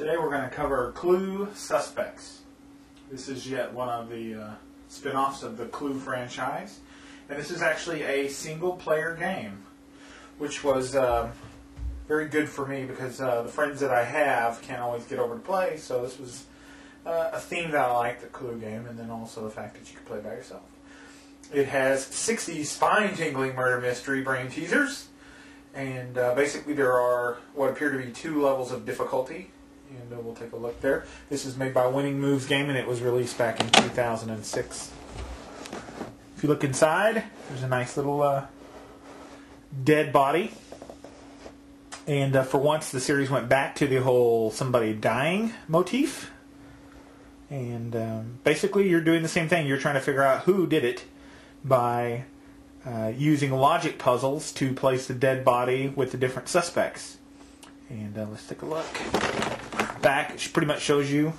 Today we're going to cover Clue Suspects. This is yet one of the spin-offs of the Clue franchise. And this is actually a single-player game, which was very good for me because the friends that I have can't always get over to play, so this was a theme that I like, the Clue game, and then also the fact that you can play by yourself. It has 60 spine-tingling murder mystery brain teasers, and basically there are what appear to be 2 levels of difficulty, and we'll take a look there. This is made by Winning Moves Game, and it was released back in 2006. If you look inside, there's a nice little dead body. And for once, the series went back to the whole somebody dying motif. And basically, you're doing the same thing. You're trying to figure out who did it by using logic puzzles to place the dead body with the different suspects. And let's take a look. Back, it pretty much shows you,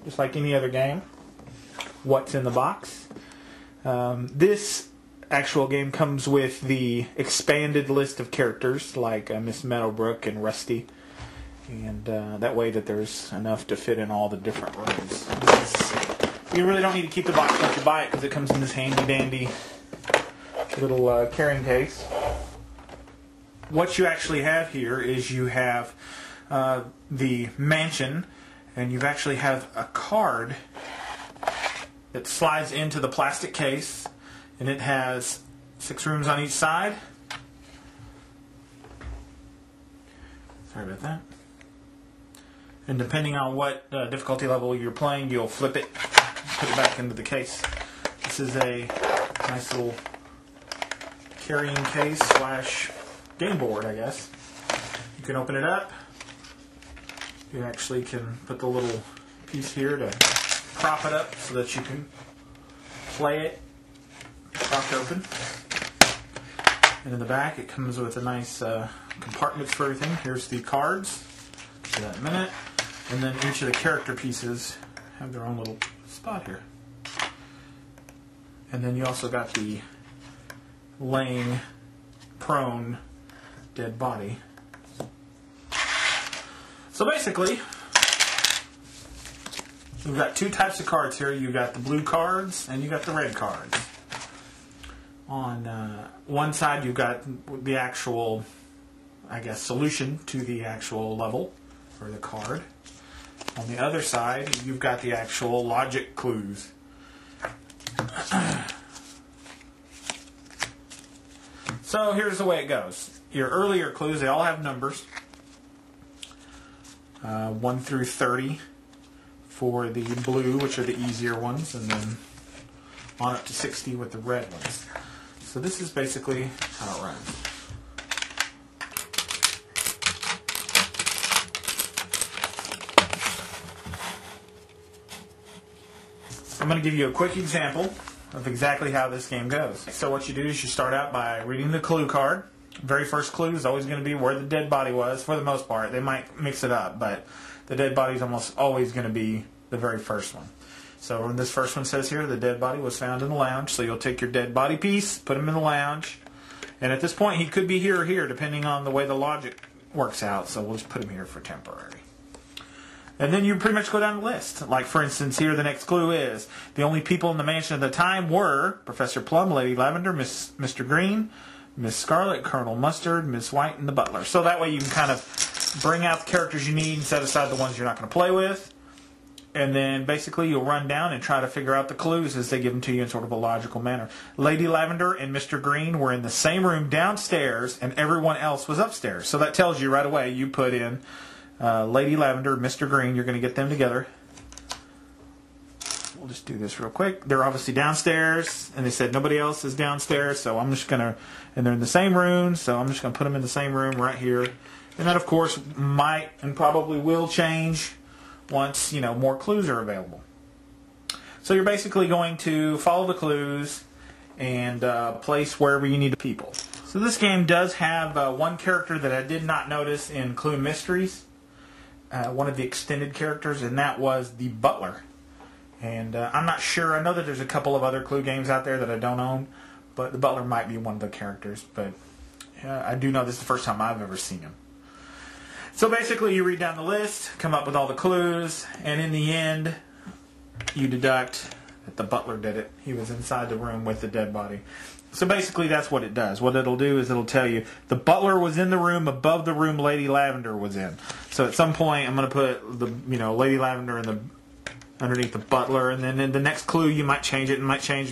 just like any other game, what's in the box. This actual game comes with the expanded list of characters, like Miss Meadowbrook and Rusty. And that way that there's enough to fit in all the different rooms. You really don't need to keep the box once you buy it because it comes in this handy-dandy little carrying case. What you actually have here is you have the mansion, and you actually have a card that slides into the plastic case, and it has 6 rooms on each side. Sorry about that. And depending on what difficulty level you're playing, you'll flip it, put it back into the case. This is a nice little carrying case slash game board, I guess. You can open it up. You actually can put the little piece here to prop it up so that you can play it propped open. And in the back, it comes with a nice compartments for everything. Here's the cards. See that in a minute. And then each of the character pieces have their own little spot here. And then you also got the laying prone dead body. So basically, you've got 2 types of cards here. You've got the blue cards and you got the red cards. On one side, you've got the actual, I guess, solution to the actual level for the card. On the other side, you've got the actual logic clues. So here's the way it goes. Your earlier clues, they all have numbers. 1 through 30 for the blue, which are the easier ones, and then on up to 60 with the red ones. So this is basically how it runs. I'm going to give you a quick example of exactly how this game goes. So what you do is you start out by reading the clue card. Very first clue is always going to be where the dead body was, for the most part. They might mix it up, but the dead body is almost always going to be the very first one. So when this first one says here, the dead body was found in the lounge. So you'll take your dead body piece, put him in the lounge. And at this point, he could be here or here, depending on the way the logic works out. So we'll just put him here for temporary. And then you pretty much go down the list. Like, for instance, here the next clue is the only people in the mansion at the time were Professor Plum, Lady Lavender, Mr. Green, Miss Scarlet, Colonel Mustard, Miss White, and the butler. So that way you can kind of bring out the characters you need and set aside the ones you're not going to play with. And then basically you'll run down and try to figure out the clues as they give them to you in sort of a logical manner. Lady Lavender and Mr. Green were in the same room downstairs, and everyone else was upstairs. So that tells you right away you put in Lady Lavender, Mr. Green, you're going to get them together. We'll just do this real quick. They're obviously downstairs, and they said nobody else is downstairs, so I'm just going to, and they're in the same room, so I'm just going to put them in the same room right here. And that, of course, might and probably will change once, more clues are available. So you're basically going to follow the clues and place wherever you need the people. So this game does have one character that I did not notice in Clue Mysteries. One of the extended characters, and that was the butler. And I'm not sure. I know that there's a couple of other Clue games out there that I don't own, but the butler might be one of the characters. But I do know this is the first time I've ever seen him. So basically you read down the list, come up with all the clues, and in the end you deduct that the butler did it. He was inside the room with the dead body. So basically that's what it does. What it'll do is it'll tell you the butler was in the room above the room Lady Lavender was in. So at some point I'm going to put the Lady Lavender in the underneath the butler, and then in the next clue you might change it, and might change,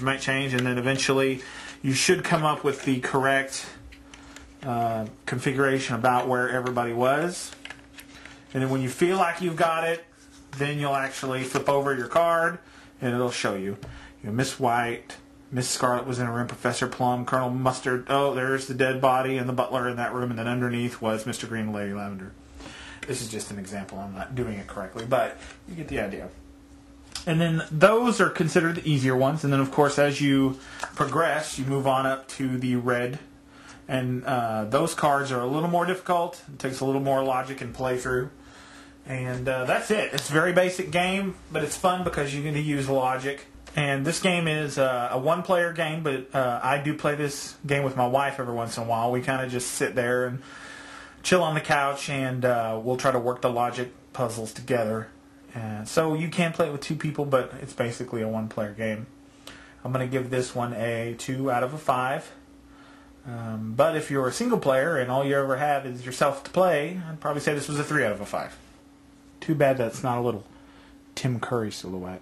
and then eventually you should come up with the correct configuration about where everybody was. And then when you feel like you've got it, then you'll actually flip over your card and it'll show you. Miss White, Miss Scarlet was in a room, Professor Plum, Colonel Mustard, oh, there's the dead body and the butler in that room, and then underneath was Mr. Green and Lady Lavender. This is just an example. I'm not doing it correctly, but you get the idea. And then those are considered the easier ones. And then, of course, as you progress, you move on up to the red. And those cards are a little more difficult. It takes a little more logic and playthrough. And that's it. It's a very basic game, but it's fun because you get to use logic. And this game is a one-player game, but I do play this game with my wife every once in a while. We kind of just sit there and chill on the couch, and we'll try to work the logic puzzles together. So you can play it with 2 people, but it's basically a one-player game. I'm going to give this one a 2 out of 5. But if you're a single player and all you ever have is yourself to play, I'd probably say this was a 3 out of 5. Too bad that's not a little Tim Curry silhouette.